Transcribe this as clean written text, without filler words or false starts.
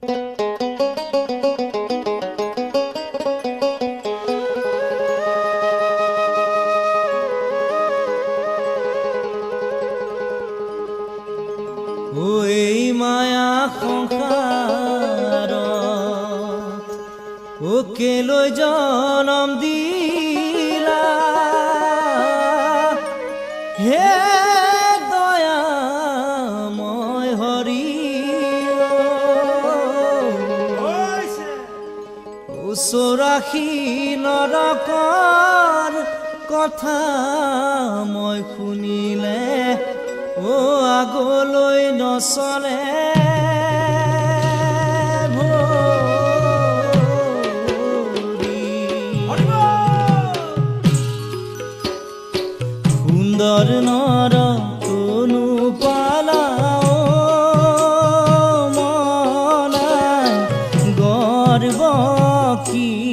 এই মায়া সংসাৰত কেলৈ জনম দিলা হে দয়াময় হৰি ওচৰাশী নৰকৰ কথা মই শুনিলে ও আগলৈ নচলে সুন্দৰ নৰ কোনো পালা মনা গৰ্ব কি